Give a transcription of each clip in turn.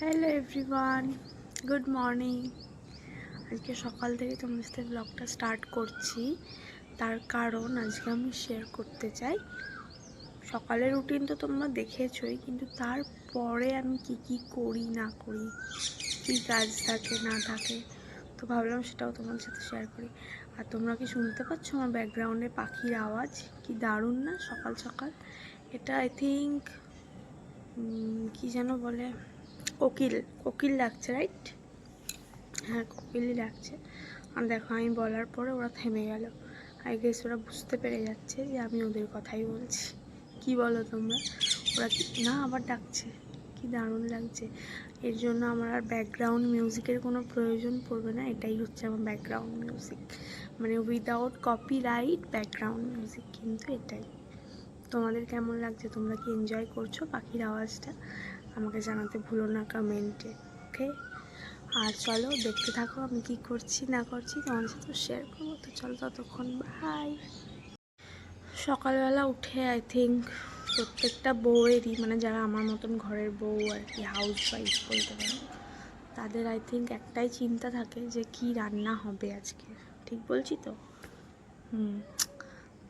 Hello everyone, good morning. আজকে সকাল থেকে তোমাদের সাথে ব্লগটা স্টার্ট করছি। তার কারণ আজকে আমি শেয়ার করতে চাই সকালের রুটিন তো তোমরা দেখেছোই, কিন্তু তারপরে আমি কি করি না করি, কি কাজ থাকে না থাকে, তো ভাবলাম সেটাও তোমাদের সাথে শেয়ার করি। আর তোমরা কি শুনতে পাচ্ছ আমার ব্যাকগ্রাউন্ডে পাখির আওয়াজ? কি দারুণ না সকাল সকাল। এটা আই থিঙ্ক কি যেন বলে, কোকিল কোকিল লাগছে, রাইট? হ্যাঁ, কোকিলই লাগছে। আর দেখো আমি বলার পরে ওরা থেমে গেল। আই গেস ওরা বুঝতে পেরে যাচ্ছে যে আমি ওদের কথাই বলছি। কি বলো তোমরা? ওরা না আবার ডাকছে, কি দারুণ লাগছে। এর জন্য আমার আর ব্যাকগ্রাউন্ড মিউজিকের কোনো প্রয়োজন পড়বে না। এটাই হচ্ছে আমার ব্যাকগ্রাউন্ড মিউজিক, মানে উইদাউট কপিরাইট ব্যাকগ্রাউন্ড মিউজিক, কিন্তু এটাই। তোমাদের কেমন লাগছে? তোমরা কি এনজয় করছো পাখির আওয়াজটা? আমাকে জানাতে ভুলো না কমেন্টে, ওকে? আর চলো দেখতে থাকো আমি কি করছি না করছি, তোমাদের সাথে শেয়ার করবো। তো চলো ততক্ষণ বাই। সকালবেলা উঠে আই থিঙ্ক প্রত্যেকটা বউয়েরই, মানে যারা আমার মতন ঘরের বউ আর কি, হাউস ওয়াইফ বলতে পারো, তাদের আই থিঙ্ক একটাই চিন্তা থাকে যে কি রান্না হবে আজকে। ঠিক বলছি তো?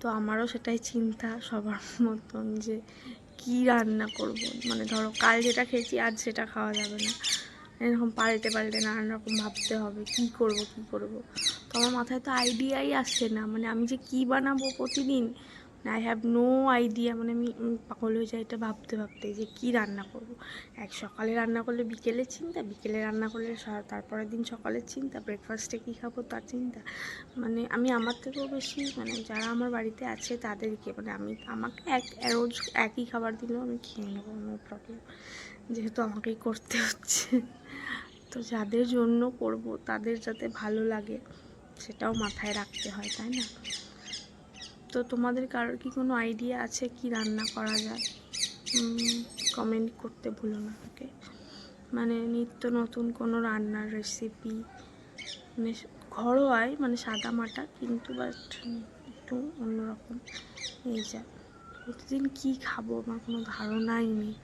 তো আমারও সেটাই চিন্তা সবার মতন, যে কি রান্না করব। মানে ধরো কাল যেটা খেয়েছি আজ সেটা খাওয়া যাবে না, এরকম পাল্টে পাল্টে নানান রকম ভাবতে হবে কি করব কি করব। তো আমার মাথায় তো আইডিয়াই আসছে না, মানে আমি যে কি বানাবো প্রতিদিন, আই হ্যাভ নো আইডিয়া। মানে আমি পাগল হয়ে যাই এটা ভাবতে ভাবতে যে কি রান্না করব। এক সকালে রান্না করলে বিকেলে চিন্তা, বিকেলে রান্না করলে তারপরের দিন সকালের চিন্তা, ব্রেকফাস্টে কী খাবো তার চিন্তা। মানে আমি আমার থেকেও বেশি, মানে যারা আমার বাড়িতে আছে তাদেরকে, মানে আমাকে রোজ একই খাবার দিলেও আমি খেয়ে নেবো, নো প্রবলেম, যেহেতু আমাকেই করতে হচ্ছে। তো যাদের জন্য করব তাদের যাতে ভালো লাগে সেটাও মাথায় রাখতে হয়, তাই না? তো তোমাদের কারোর কি কোনো আইডিয়া আছে কি রান্না করা যায়? কমেন্ট করতে ভুলো না, ওকে? মানে নিত্য নতুন কোনো রান্নার রেসিপি, মানে ঘরোয়াই, মানে সাদা মাটা, কিন্তু বাট একটু অন্যরকম। এই যা প্রতিদিন কী খাবো আমার কোনো ধারণাই নেই।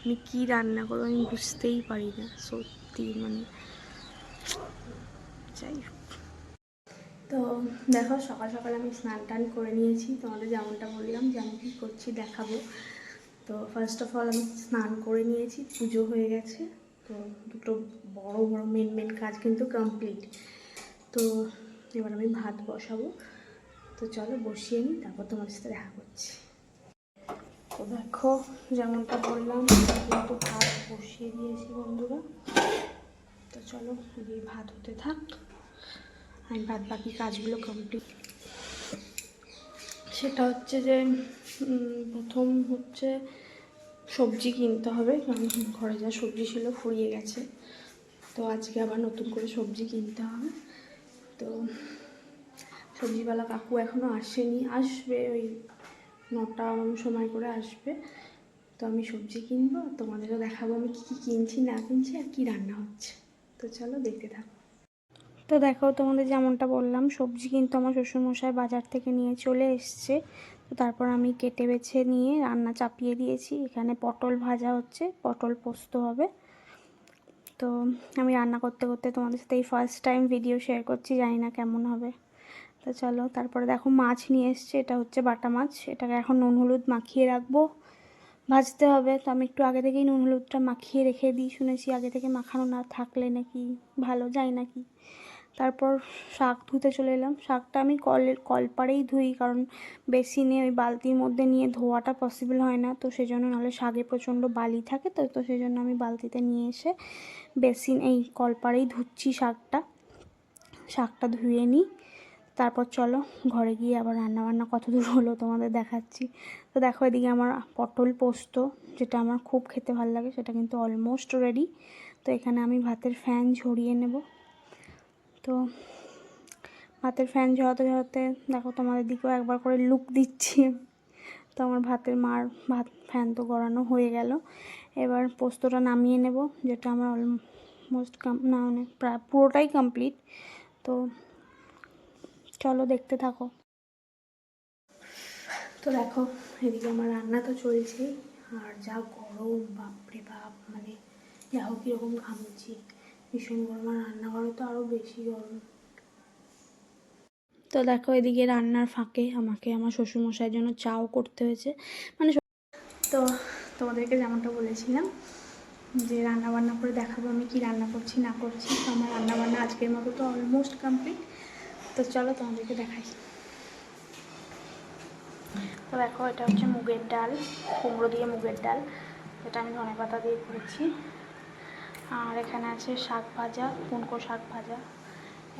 আমি কী রান্না করবো আমি বুঝতেই পারি না সত্যি, মানে যাই হোক। তো দেখো সকাল সকাল আমি স্নান টান করে নিয়েছি, তোমাদের যেমনটা বললাম যে আমি কী করছি দেখাবো। তো ফার্স্ট অফ অল আমি স্নান করে নিয়েছি, পুজো হয়ে গেছে। তো দুটো বড় বড় মেন কাজ কিন্তু কমপ্লিট। তো এবার আমি ভাত বসাবো। তো চলো বসিয়ে নিই, তারপর তোমাদের সাথে দেখা করছি। তো দেখো যেমনটা বললাম কিন্তু ভাত বসিয়ে দিয়েছি বন্ধুরা। তো চলো এই ভাত হতে থাক, আমি বাকি কাজগুলো কমপ্লিট। সেটা হচ্ছে যে প্রথম হচ্ছে সবজি কিনতে হবে, কারণ ঘরে যা সবজি ছিল ফুরিয়ে গেছে। তো আজকে আবার নতুন করে সবজি কিনতে হবে। তো সবজিওয়ালা কাকু এখনও আসেনি, আসবে ওই 9টা সময় করে আসবে। তো আমি সবজি কিনবো, তোমাদেরও দেখাবো আমি কী কিনছি না কিনছি আর কি রান্না হচ্ছে। তো চলো দেখতে থাকো। তো দেখো তোমাদের যেমনটা বললাম সবজি কিন্তু আমার শ্বশুরমশাই বাজার থেকে নিয়ে চলে এসছে। তো তারপর আমি কেটে বেছে নিয়ে রান্না চাপিয়ে দিয়েছি। এখানে পটল ভাজা হচ্ছে, পটল পোস্ত হবে। তো আমি রান্না করতে করতে তোমাদের সাথে এই ফার্স্ট টাইম ভিডিও শেয়ার করছি, জানি না কেমন হবে। তো চলো, তারপরে দেখো মাছ নিয়ে এসছে, এটা হচ্ছে বাটা মাছ। এটাকে এখন নুন হলুদ মাখিয়ে রাখবো, ভাজতে হবে। তো আমি একটু আগে থেকেই নুন হলুদটা মাখিয়ে রেখে দিই, শুনেছি আগে থেকে মাখানো না থাকলে নাকি ভালো যায় নাকি। তারপর শাক ধুতে চলে এলাম। শাকটা আমি কলপাড়েই ধুই, কারণ বেসিনে ওই বালতির মধ্যে নিয়ে ধোয়াটা পসিবল হয় না। তো সেই জন্য, নাহলে শাকে প্রচণ্ড বালি থাকে, তো সেই জন্য আমি বালতিতে নিয়ে এসে বেসিন এই কলপাড়েই ধুচ্ছি শাকটা ধুয়ে নিই। তারপর চলো ঘরে গিয়ে আবার রান্নাবান্না কত দূর হলো তোমাদের দেখাচ্ছি। তো দেখো এদিকে আমার পটল পোস্ত, যেটা আমার খুব খেতে ভালো লাগে, সেটা কিন্তু অলমোস্ট রেডি। তো এখানে আমি ভাতের ফ্যান ঝরিয়ে নেব। তো ভাতের ফ্যান ঝরাতে ঝরাতে দেখো তোমাদের দিকেও একবার করে লুক দিচ্ছি। তো আমার ভাত ফ্যান তো গড়ানো হয়ে গেল। এবার পোস্তটা নামিয়ে নেব, যেটা আমার অলমোস্ট না মানে প্রায় পুরোটাই কমপ্লিট। তো চলো দেখতে থাকো। তো দেখো এদিকে আমার রান্না তো চলছেই, আর যা গরম, বাপরে বাপ, মানে দেখো কীরকম ঘামছি, ভীষণ গরম, আর রান্নাঘরে তো আরও বেশি গরম। তো দেখো এদিকে রান্নার ফাঁকে আমাকে আমার শ্বশুরমশাইয়ের জন্য চাও করতে হয়েছে, মানে তো তোমাদেরকে যেমনটা বলেছিলাম যে রান্না বান্না করে দেখাবো আমি কি রান্না করছি না করছি। তো আমার রান্নাবান্না আজকের মতো তো অলমোস্ট কমপ্লিট। তো চলো তোমাদেরকে দেখাই। তো দেখো এটা হচ্ছে মুগের ডাল, কুমড়ো দিয়ে মুগের ডাল, এটা আমি ধনেপাতা দিয়ে করেছি। আর এখানে আছে শাক ভাজা, কুনকো শাক ভাজা।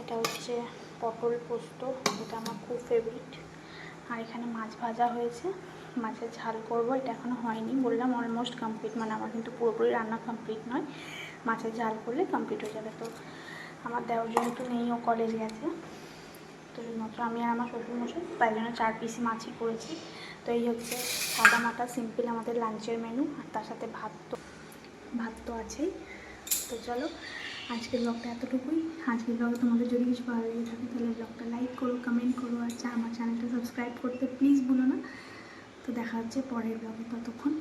এটা হচ্ছে পটল পোস্ত, এটা আমার খুব ফেভারিট। আর এখানে মাছ ভাজা হয়েছে, মাছের ঝাল করব, এটা এখনও হয়নি, বললাম অলমোস্ট কমপ্লিট, মানে আমার কিন্তু পুরোপুরি রান্না কমপ্লিট নয়, মাছের ঝাল করলে কমপ্লিট হয়ে যাবে। তো আমার দেওয়ার যেহেতু নেই, ও কলেজ গেছে, তো এইমাত্র আমি আর আমার শ্বশুরমশাই, তাই জন্য 4 পিস মাছই করেছি। তো এই হচ্ছে সাদা মাটা সিম্পল আমাদের লাঞ্চের মেনু, আর তার সাথে ভাত তো আছেই। তো চলো আজকের ব্লগটা এতটুকুই। আজকের ব্লগে তোমাদের যদি কিছু ভালো লেগে থাকে তাহলে ব্লগটা লাইক করো, কমেন্ট করো, আর আমার চ্যানেলটা সাবস্ক্রাইব করতে প্লিজ ভুলো না। তো দেখা হচ্ছে পরের ব্লগে, ততক্ষণ